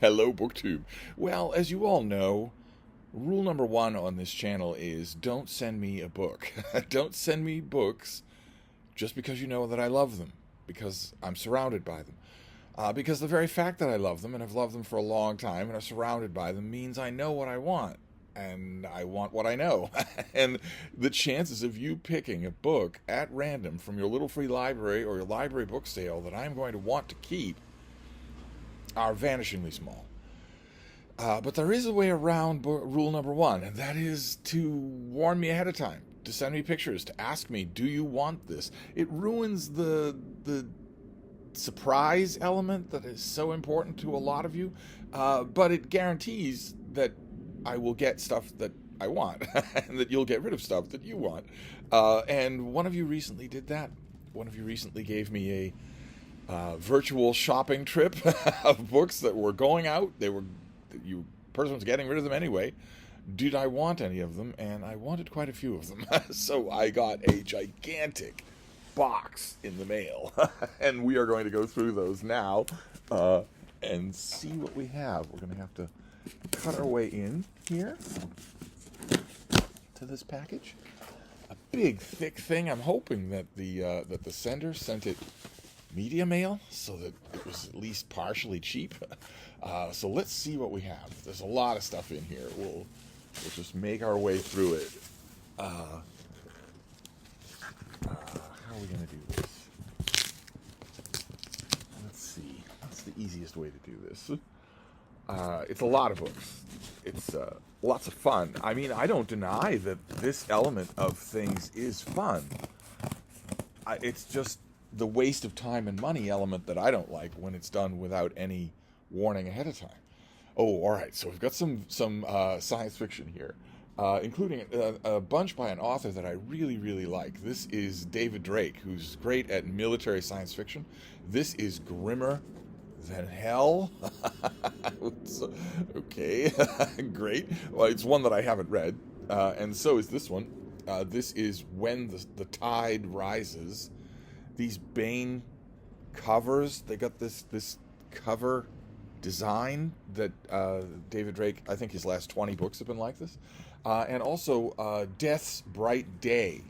Hello, BookTube. Well, as you all know, rule number one on this channel is don't send me a book. Don't send me books just because you know that I love them, because I'm surrounded by them. Because the very fact that I love them, and I've loved them for a long time, and I'm surrounded by them, means I know what I want. And I want what I know. And the chances of you picking a book at random from your little free library or your library book sale that I'm going to want to keep are vanishingly small. But there is a way around rule number one, and that is to warn me ahead of time, to send me pictures, to ask me, do you want this? It ruins the surprise element that is so important to a lot of you, but it guarantees that I will get stuff that I want, and that you'll get rid of stuff that you want. And one of you recently did that. One of you recently gave me a virtual shopping trip of books that were going out. You person was getting rid of them anyway. Did I want any of them? And I wanted quite a few of them. So I got a gigantic box in the mail. And we are going to go through those now and see what we have. We're going to have to cut our way in here to this package. A big, thick thing. I'm hoping that the sender sent it media mail so that it was at least partially cheap. So let's see what we have. There's a lot of stuff in here. We'll just make our way through it. How are we going to do this? Let's see. What's the easiest way to do this? It's a lot of books. It's lots of fun. I mean, I don't deny that this element of things is fun. It's just the waste of time and money element that I don't like when it's done without any warning ahead of time. Oh, all right. So we've got some science fiction here, including a bunch by an author that I really, really like. This is David Drake, who's great at military science fiction. This is grimmer than hell. Okay, great. Well, it's one that I haven't read, and so is this one. This is When the Tide Rises. These Bane covers, they got this cover design that David Drake, I think his last 20 books have been like this. And also Death's Bright Day.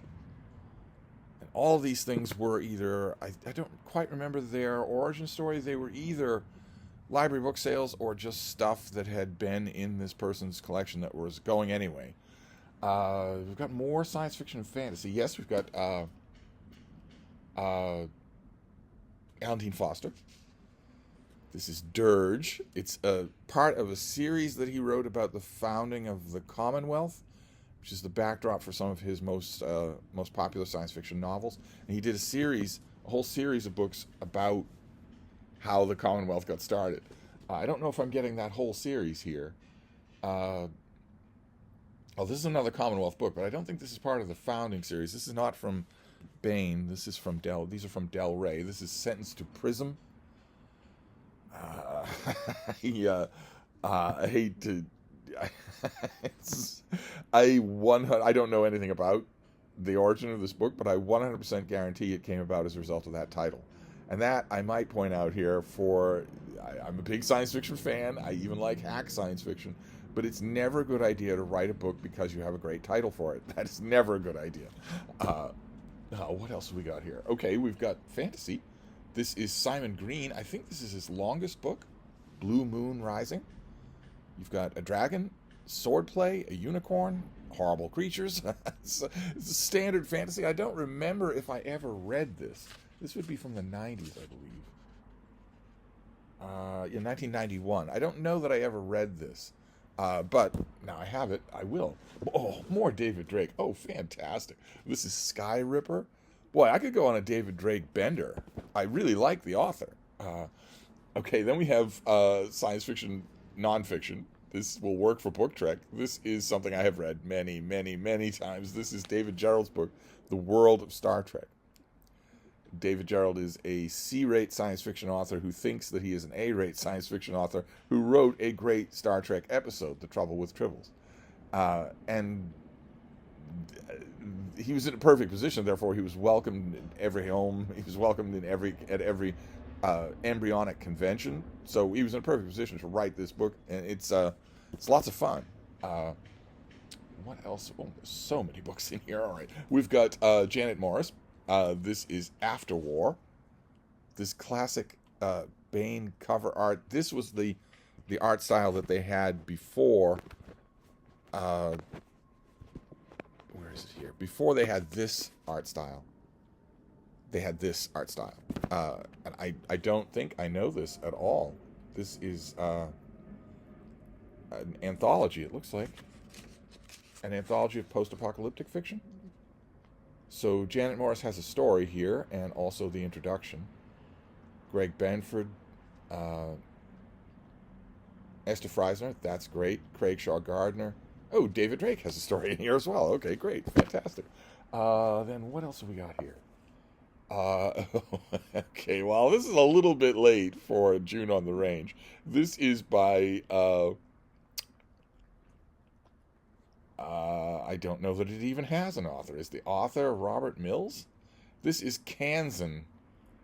And all of these things were either, I don't quite remember their origin story, they were either library book sales or just stuff that had been in this person's collection that was going anyway. We've got more science fiction and fantasy. Yes, we've got Alan Dean Foster. This is Dirge. It's a part of a series that he wrote about the founding of the Commonwealth, which is the backdrop for some of his most popular science fiction novels. And he did a whole series of books about how the Commonwealth got started. I don't know if I'm getting that whole series here. Oh, this is another Commonwealth book, but I don't think this is part of the founding series. This is not from Bain. This is from these are from Del Rey. This is Sentenced to Prism. I hate to. I don't know anything about the origin of this book, but I 100% guarantee it came about as a result of that title. And that, I might point out here, I'm a big science fiction fan. I even like hack science fiction. But it's never a good idea to write a book because you have a great title for it. That is never a good idea. What else have we got here? Okay, we've got fantasy. This is Simon Green. I think this is his longest book, Blue Moon Rising. You've got a dragon, swordplay, a unicorn, horrible creatures. It's a standard fantasy. I don't remember if I ever read this. This would be from the 90s, I believe. In 1991. I don't know that I ever read this. But now I have it. I will. Oh, more David Drake. Oh, fantastic. This is Sky Ripper. Boy, I could go on a David Drake bender. I really like the author. Okay, then we have science fiction, nonfiction. This will work for Book Trek. This is something I have read many, many, many times. This is David Gerrold's book, The World of Star Trek. David Gerrold is a C-rate science fiction author who thinks that he is an A-rate science fiction author who wrote a great Star Trek episode, The Trouble with Tribbles. And he was in a perfect position, therefore he was welcomed in every home. He was welcomed at every embryonic convention. So he was in a perfect position to write this book, and it's lots of fun. What else? Oh, there's so many books in here. All right, we've got Janet Morris. This is After War. This classic Bain cover art. This was the art style that they had before. Where is it here? Before they had this art style. They had this art style. And I don't think I know this at all. This is an anthology, it looks like. An anthology of post-apocalyptic fiction. So Janet Morris has a story here, and also the introduction. Greg Benford, Esther Freisner, that's great. Craig Shaw Gardner. Oh, David Drake has a story in here as well. Okay, great, fantastic. Then what else have we got here? Okay, well, this is a little bit late for June on the Range. This is by, I don't know that it even has an author. Is the author Robert Mills? This is Kansan,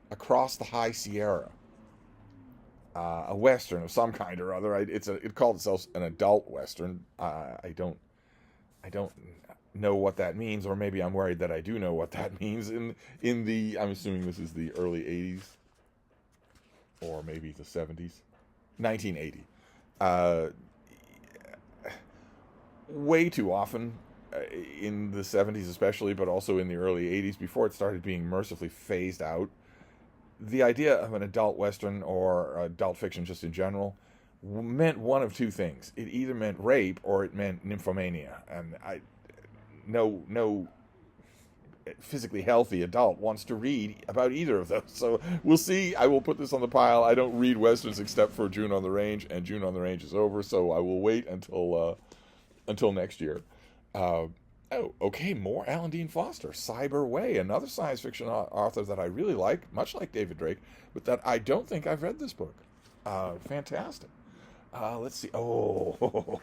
Across the High Sierra. A Western of some kind or other. It called itself an adult Western. I don't know what that means, or maybe I'm worried that I do know what that means. I'm assuming this is the early 80s, or maybe the 70s, 1980. Way too often in the 70s especially, but also in the early 80s, before it started being mercifully phased out, the idea of an adult Western or adult fiction just in general meant one of two things. It either meant rape or it meant nymphomania, and no physically healthy adult wants to read about either of those. So we'll see. I will put this on the pile. I don't read Westerns except for June on the Range, and June on the Range is over, so I will wait until next year. Okay, more Alan Dean Foster. Cyber Way, another science fiction author that I really like, much like David Drake, but that I don't think I've read this book. Fantastic. Let's see. Oh,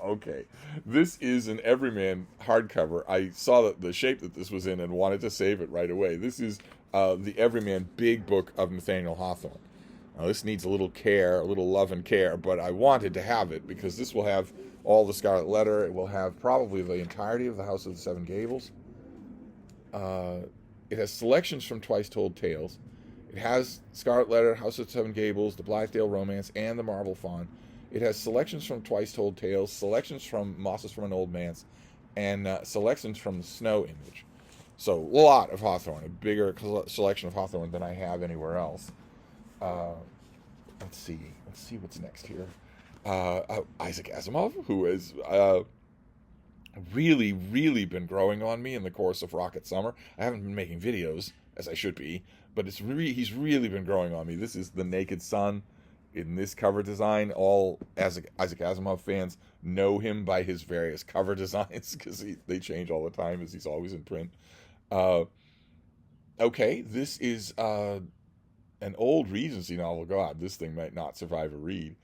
okay. This is an Everyman hardcover. I saw the shape that this was in and wanted to save it right away. This is the Everyman Big Book of Nathaniel Hawthorne. Now, this needs a little care, a little love and care, but I wanted to have it because this will have all the Scarlet Letter. It will have probably the entirety of the House of the Seven Gables. It has selections from Twice Told Tales. It has Scarlet Letter, House of the Seven Gables, the Blithedale Romance, and the Marble Fawn. It has selections from Twice Told Tales, selections from Mosses from an Old Manse, and selections from the Snow Image. So a lot of Hawthorne, a bigger selection of Hawthorne than I have anywhere else. Let's see what's next here. Isaac Asimov, who has really, really been growing on me in the course of Rocket Summer. I haven't been making videos, as I should be, but he's really been growing on me. This is The Naked Sun in this cover design. All Isaac Asimov fans know him by his various cover designs because they change all the time, as he's always in print. Okay, this is an old Regency novel. God, this thing might not survive a read.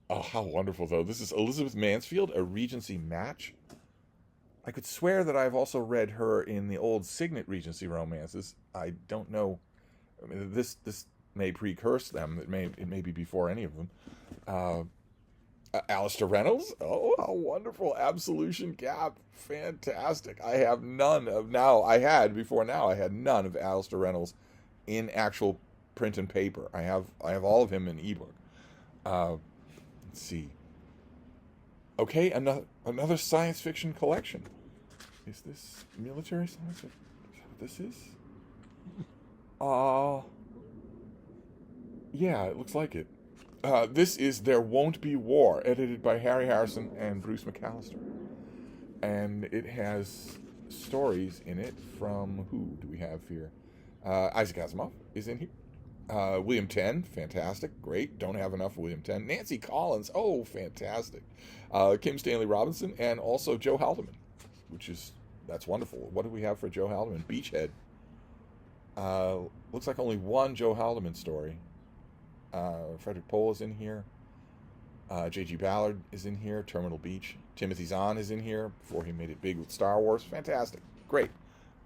Oh, how wonderful, though. This is Elizabeth Mansfield, A Regency Match. I could swear that I've also read her in the old Signet Regency romances. I don't know. I mean, this may precurse them. It may be before any of them. Alistair Reynolds. Oh, how wonderful. Absolution Gap. Fantastic. I have none of now. I had before now. I had none of Alistair Reynolds in actual print and paper. I have all of him in ebook. Let's see. Okay, another science fiction collection. Is this military science? Is that what this is? Yeah, it looks like it. This is There Won't Be War, edited by Harry Harrison and Bruce McAllister. And it has stories in it from, who do we have here? Isaac Asimov is in here. William Tenn, fantastic, great. Don't have enough of William Tenn. Nancy Collins, oh, fantastic. Kim Stanley Robinson, and also Joe Haldeman, that's wonderful. What do we have for Joe Haldeman? Beachhead. Looks like only one Joe Haldeman story. Frederick Pohl is in here. J.G. Ballard is in here. Terminal Beach. Timothy Zahn is in here before he made it big with Star Wars. Fantastic. Great.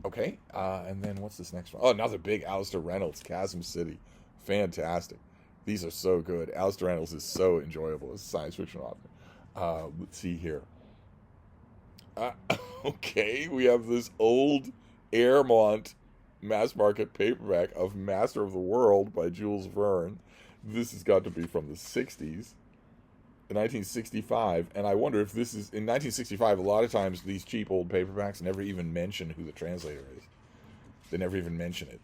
Okay. And then what's this next one? Oh, another big Alistair Reynolds, Chasm City. Fantastic. These are so good. Alistair Reynolds is so enjoyable as a science fiction author. Let's see here. Uh, okay, we have this old Airmont mass market paperback of Master of the World by Jules Verne. This has got to be from the 60s, 1965. And I wonder if this is, in 1965, a lot of times these cheap old paperbacks never even mention who the translator is. They never even mention it.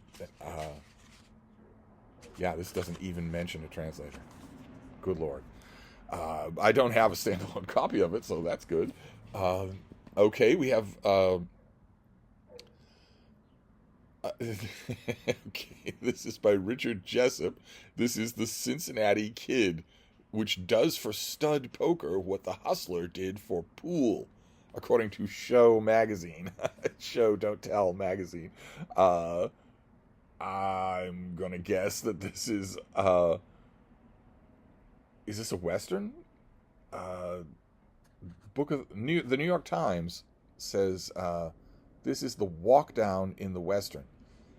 Yeah, this doesn't even mention a translator. Good Lord. I don't have a standalone copy of it, so that's good. Okay, we have... okay, this is by Richard Jessup. This is The Cincinnati Kid, which does for stud poker what The Hustler did for pool, according to Show magazine. Show Don't Tell magazine. I'm gonna guess that this is this a Western? The New York Times says this is the walk down in the Western,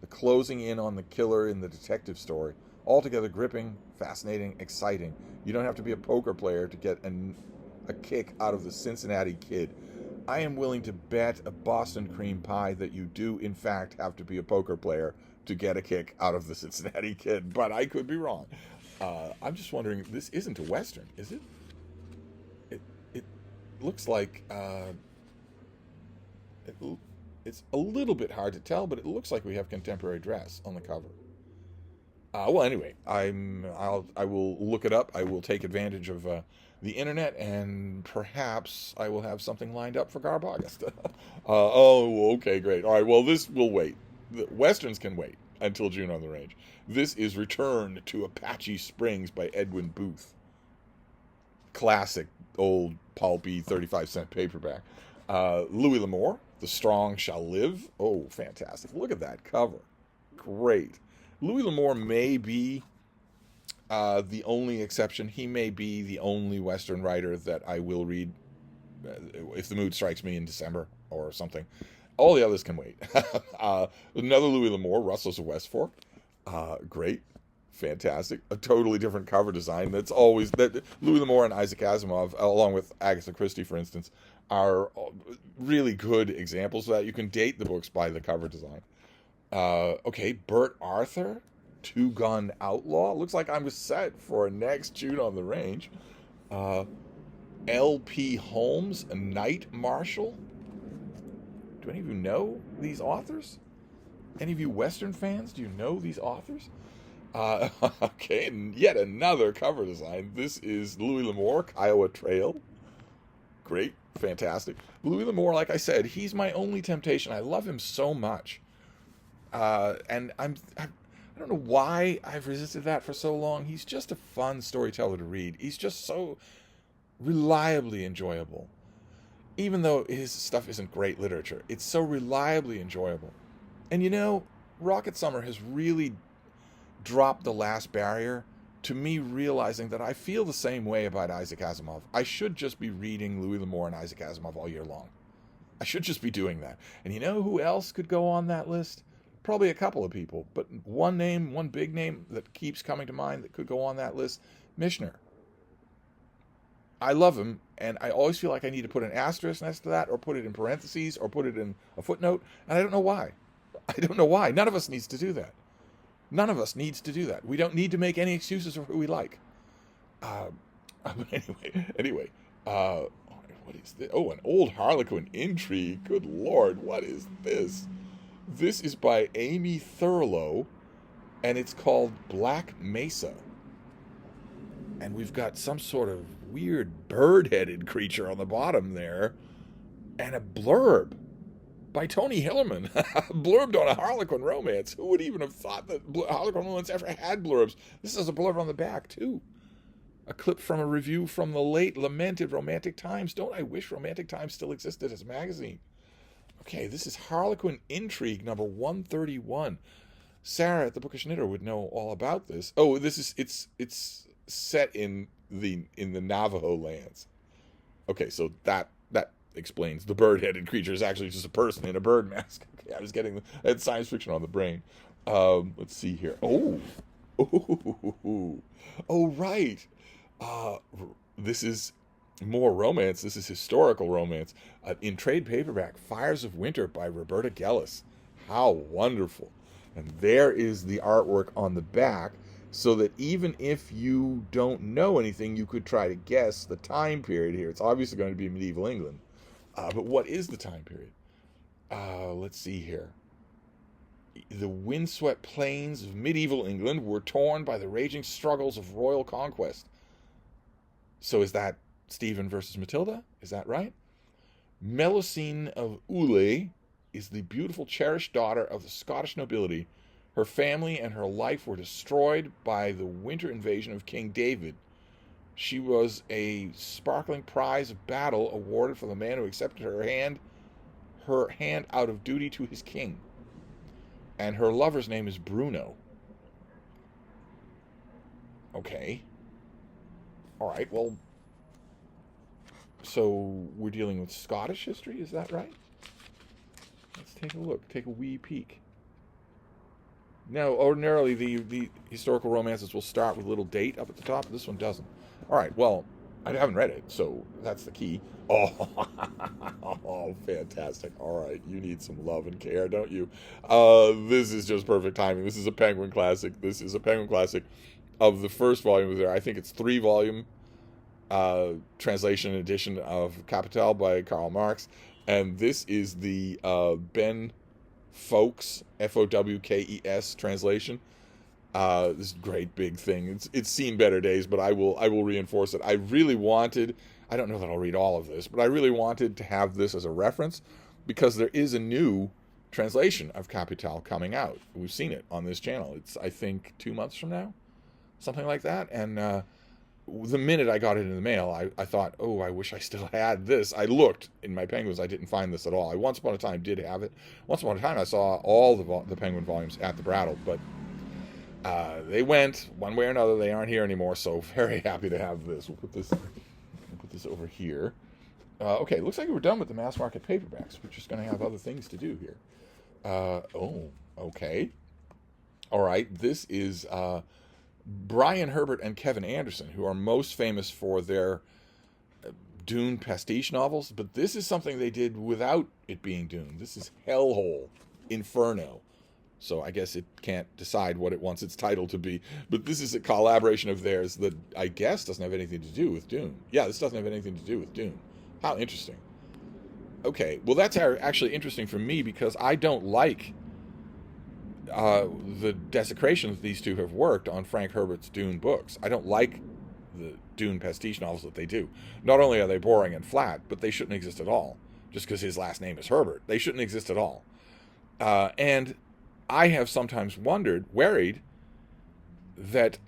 the closing in on the killer in the detective story. Altogether gripping, fascinating, exciting. You don't have to be a poker player to get a kick out of The Cincinnati Kid. I am willing to bet a Boston cream pie that you do, in fact, have to be a poker player to get a kick out of The Cincinnati Kid, but I could be wrong. I'm just wondering, this isn't a Western, is it? It looks like... it's a little bit hard to tell, but it looks like we have contemporary dress on the cover. Well, anyway, I will look it up. I will take advantage of the internet, and perhaps I will have something lined up for Garb August. Oh, okay, great. All right, well, this will wait. The Westerns can wait until June on the Range. This is Return to Apache Springs by Edwin Booth. Classic, old, pulpy, 35-cent paperback. Louis L'Amour, The Strong Shall Live. Oh, fantastic. Look at that cover. Great. Louis L'Amour may be the only exception. He may be the only Western writer that I will read if the mood strikes me in December or something. All the others can wait. Another Louis L'Amour, Rustlers of West Fork. Great. Fantastic. A totally different cover design. That's always... that Louis L'Amour and Isaac Asimov, along with Agatha Christie, for instance, are really good examples of that. You can date the books by the cover design. Okay, Bert Arthur, Two Gun Outlaw. Looks like I'm set for next June on the Range. L.P. Holmes, A Night Marshal. Do any of you know these authors? Any of you Western fans, do you know these authors? Okay, and yet another cover design. This is Louis L'Amour, Kiowa Trail. Great, fantastic. Louis L'Amour, like I said, he's my only temptation. I love him so much. And I don't know why I've resisted that for so long. He's just a fun storyteller to read. He's just so reliably enjoyable. Even though his stuff isn't great literature, it's so reliably enjoyable. And you know, Rocket Summer has really dropped the last barrier to me realizing that I feel the same way about Isaac Asimov. I should just be reading Louis L'Amour and Isaac Asimov all year long. I should just be doing that. And you know who else could go on that list? Probably a couple of people, but one name, one big name that keeps coming to mind that could go on that list, Mishner. I love him, and I always feel like I need to put an asterisk next to that, or put it in parentheses, or put it in a footnote, and I don't know why. I don't know why. None of us needs to do that. None of us needs to do that. We don't need to make any excuses for who we like. Anyway, what is this? Oh, an old Harlequin intrigue. Good Lord, what is this? This is by Amy Thurlow, and it's called Black Mesa. And we've got some sort of weird bird-headed creature on the bottom there, and a blurb by Tony Hillerman, blurbed on a Harlequin romance. Who would even have thought that Harlequin romance ever had blurbs? This is a blurb on the back, too. A clip from a review from the late lamented Romantic Times. Don't I wish Romantic Times still existed as a magazine? Okay, this is Harlequin Intrigue number 131. Sarah at the Bookish Knitter would know all about this. Oh, this is it's set in the Navajo lands. Okay, so that explains the bird-headed creature is actually just a person in a bird mask. Okay, I had science fiction on the brain. Let's see here. Oh, Ooh. Oh, right. Uh, this is more romance. This is historical romance. In trade paperback, Fires of Winter by Roberta Gellis. How wonderful. And there is the artwork on the back, so that even if you don't know anything, you could try to guess the time period here. It's obviously going to be medieval England. But what is the time period? Let's see here. The windswept plains of medieval England were torn by the raging struggles of royal conquest. So is that Stephen versus Matilda? Is that right? Melusine of Ule is the beautiful, cherished daughter of the Scottish nobility. Her family and her life were destroyed by the winter invasion of King David. She was a sparkling prize of battle awarded for the man who accepted her hand out of duty to his king. And her lover's name is Bruno. Okay. All right, well, so we're dealing with Scottish history, is that right? Let's take a look, take a wee peek. Now, ordinarily, the historical romances will start with a little date up at the top. This one doesn't. All right, well, I haven't read it, so that's the key. Oh, oh, fantastic. All right, you need some love and care, don't you? This is just perfect timing. This is a Penguin classic. This is a Penguin classic of the first volume there. I think it's 3-volume translation and edition of Capital by Karl Marx. And this is the Ben Fowkes, Fowkes translation. This great big thing. It's seen better days, but I will reinforce it. I really wanted, I don't know that I'll read all of this, but I really wanted to have this as a reference because there is a new translation of Capital coming out. We've seen it on this channel. It's, I think, 2 months from now, something like that. And the minute I got it in the mail, I thought, oh, I wish I still had this. I looked in my Penguins. I didn't find this at all. I once upon a time did have it. Once upon a time, I saw all the Penguin volumes at the Brattle, but they went one way or another. They aren't here anymore, so very happy to have this. We'll put this over here. Okay, looks like we're done with the mass market paperbacks. We're just going to have other things to do here. Oh, okay. All right, this is Brian Herbert and Kevin Anderson, who are most famous for their Dune pastiche novels, but this is something they did without it being Dune. This is Hellhole, Inferno. So I guess it can't decide what it wants its title to be, but this is a collaboration of theirs that I guess doesn't have anything to do with Dune. Yeah, this doesn't have anything to do with Dune. How interesting. Okay, well that's actually interesting for me because I don't like the desecration that these two have worked on Frank Herbert's Dune books. I don't like the Dune pastiche novels that they do. Not only are they boring and flat, but they shouldn't exist at all. Just because his last name is Herbert. They shouldn't exist at all. And I have sometimes worried that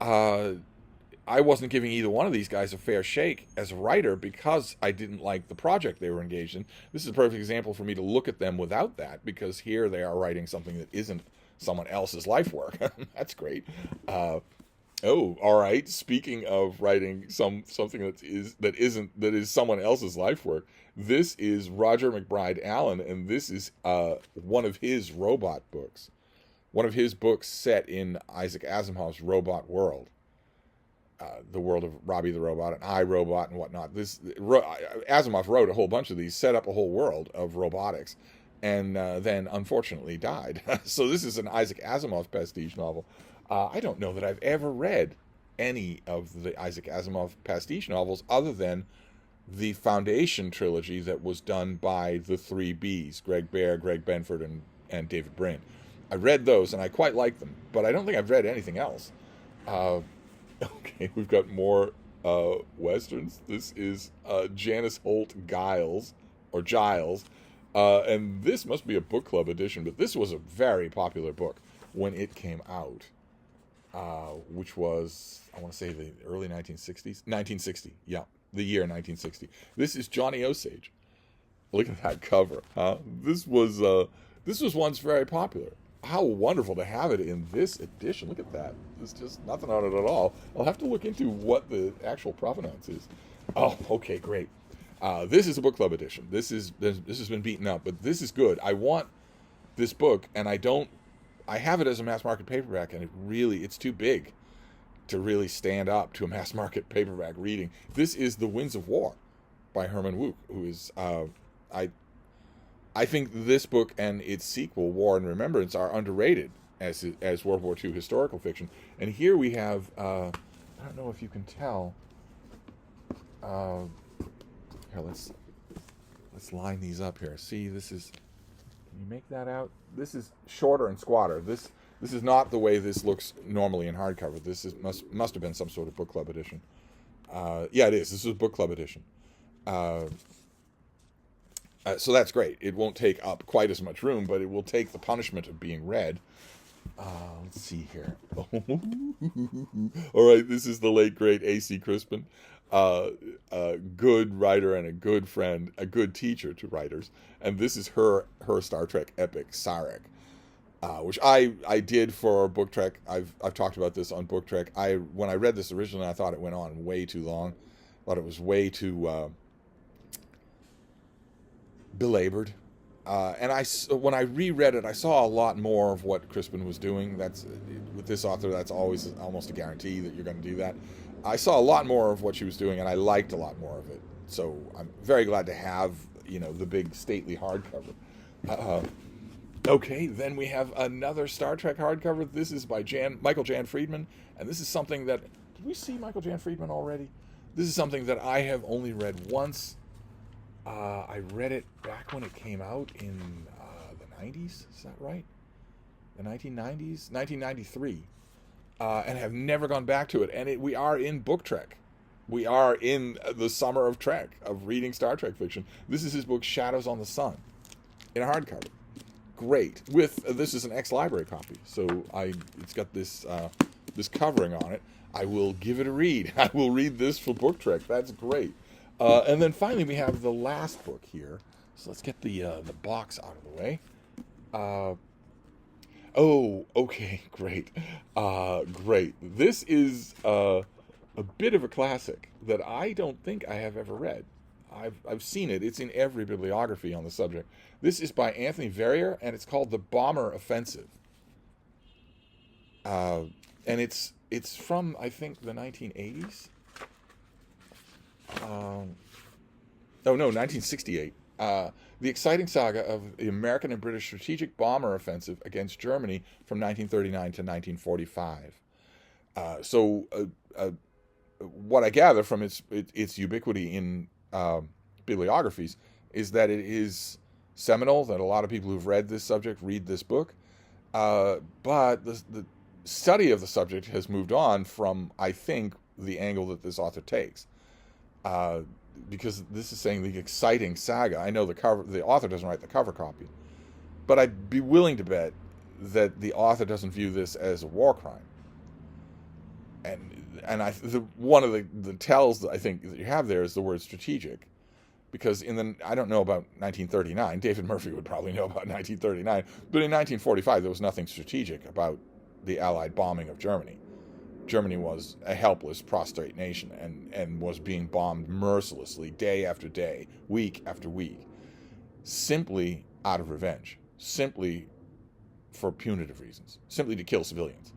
I wasn't giving either one of these guys a fair shake as a writer because I didn't like the project they were engaged in. This is a perfect example for me to look at them without that, because here they are writing something that isn't someone else's life work. That's great. Oh, all right. Speaking of writing something that is someone else's life work, this is Roger McBride Allen, and this is one of his robot books. One of his books set in Isaac Asimov's robot world. The world of Robbie the Robot and iRobot and whatnot. Asimov wrote a whole bunch of these, set up a whole world of robotics, and then unfortunately died. So this is an Isaac Asimov pastiche novel. I don't know that I've ever read any of the Isaac Asimov pastiche novels other than the Foundation trilogy that was done by the 3 Bs, Greg Bear, Greg Benford, and David Brin. I read those, and I quite like them, but I don't think I've read anything else. Okay, we've got more Westerns. This is Janice Holt Giles, and this must be a book club edition, but this was a very popular book when it came out, which was, I want to say, the early 1960s? 1960, yeah, the year 1960. This is Johnny Osage. Look at that cover, huh? This was once very popular. How wonderful to have it in this edition. Look at that. There's just nothing on it at all. I'll have to look into what the actual provenance is. Oh, okay, great. This is a book club edition. This has been beaten up, but this is good. I want this book, and I I have it as a mass market paperback, and it's too big to really stand up to a mass market paperback reading. This is The Winds of War by Herman Wouk, who is I think this book and its sequel, War and Remembrance, are underrated as World War II historical fiction. And here we have I don't know if you can tell. Here, let's line these up here. See, this is. Can you make that out? This is shorter and squatter. This is not the way this looks normally in hardcover. This must have been some sort of book club edition. Yeah, it is. This is a book club edition. So that's great. It won't take up quite as much room, but it will take the punishment of being read. Let's see here. All right, this is the late, great A.C. Crispin. A good writer and a good friend, a good teacher to writers. And this is her Star Trek epic, Sarek, which I did for Book Trek. I've talked about this on Book Trek. When I read this originally, I thought it went on way too long. I thought it was way too belabored. And when I reread it, I saw a lot more of what Crispin was doing. That's with this author, that's always almost a guarantee that you're going to do that. I saw a lot more of what she was doing, and I liked a lot more of it. So I'm very glad to have, the big stately hardcover. Okay, then we have another Star Trek hardcover. This is by Michael Jan Friedman, and this is something that... Did we see Michael Jan Friedman already? This is something that I have only read once. I read it back when it came out in the 90s. Is that right? The 1990s? 1993. And have never gone back to it. And we are in Book Trek. We are in the summer of Trek, of reading Star Trek fiction. This is his book, Shadows on the Sun, in a hardcover. Great. This is an ex-library copy, so it's got this covering on it. I will give it a read. I will read this for Book Trek. That's great. And then finally we have the last book here. So let's get the box out of the way. Oh, okay, great. Great. This is a bit of a classic that I don't think I have ever read. I've seen it. It's in every bibliography on the subject. This is by Anthony Verrier, and it's called The Bomber Offensive. And it's from, I think, the 1980s. Oh, no, 1968. The exciting saga of the American and British strategic bomber offensive against Germany from 1939 to 1945. What I gather from its ubiquity in bibliographies is that it is seminal, that a lot of people who've read this subject read this book, but the study of the subject has moved on from, I think, the angle that this author takes. Because this is saying the exciting saga. I know the author doesn't write the cover copy, but I'd be willing to bet that the author doesn't view this as a war crime. And one of the tells that I think that you have there is the word strategic, because I don't know about 1939. David Murphy would probably know about 1939, but in 1945 there was nothing strategic about the Allied bombing of Germany. Germany was a helpless, prostrate nation and was being bombed mercilessly day after day, week after week, simply out of revenge, simply for punitive reasons, simply to kill civilians.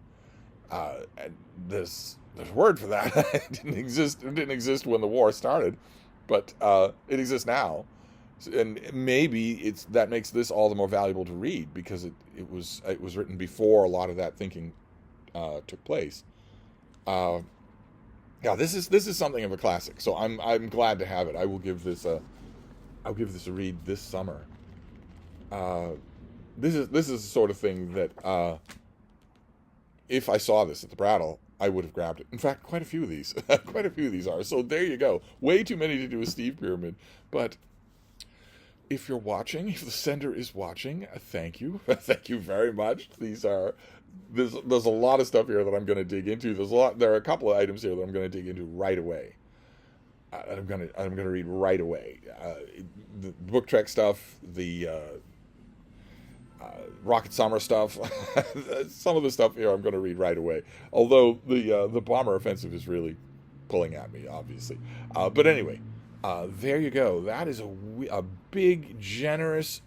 There's a word for that. It didn't exist when the war started, but it exists now, and maybe that makes this all the more valuable to read because it was written before a lot of that thinking took place. Yeah, this is something of a classic. So I'm glad to have it. I will give this a read this summer. This is the sort of thing that if I saw this at the Brattle, I would have grabbed it. In fact, quite a few of these are. So there you go. Way too many to do a Steve Pyramid, but if you're watching, if the sender is watching, thank you. Thank you very much. There's a lot of stuff here that I'm going to dig into. There are a couple of items here that I'm going to dig into right away. I'm going to read right away. The Book Trek stuff, the Rocket Summer stuff. Some of the stuff here I'm going to read right away. Although the Bomber Offensive is really pulling at me, obviously. But anyway, there you go. That is a big, generous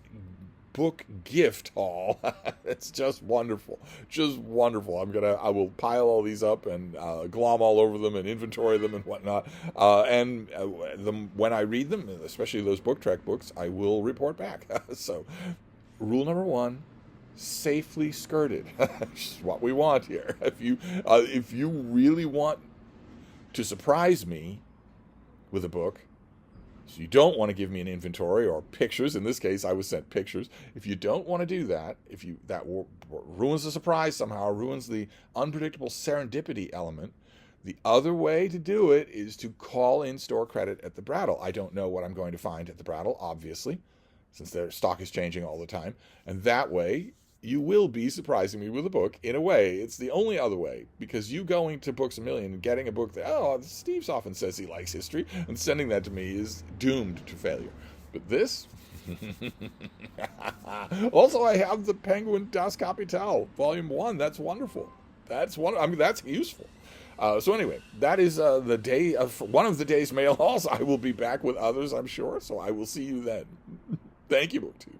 book gift haul. It's just wonderful, just wonderful. I will pile all these up and glom all over them and inventory them and whatnot. When I read them, especially those Book Trek books, I will report back. So, rule number one: safely skirted. Which is what we want here. If you really want to surprise me with a book, so you don't want to give me an inventory or pictures. In this case, I was sent pictures. If you don't want to do that, that ruins the surprise somehow, ruins the unpredictable serendipity element. The other way to do it is to call in store credit at the Brattle. I don't know what I'm going to find at the Brattle, obviously, since their stock is changing all the time. And that way, you will be surprising me with a book. In a way, it's the only other way, because you going to Books A Million and getting a book that, Steve's often says he likes history, and sending that to me is doomed to failure. But this... Also, I have the Penguin Das Kapital, Volume 1. That's wonderful. That's useful. So anyway, that is the day of one of the day's mail hauls. I will be back with others, I'm sure, so I will see you then. Thank you, BookTube.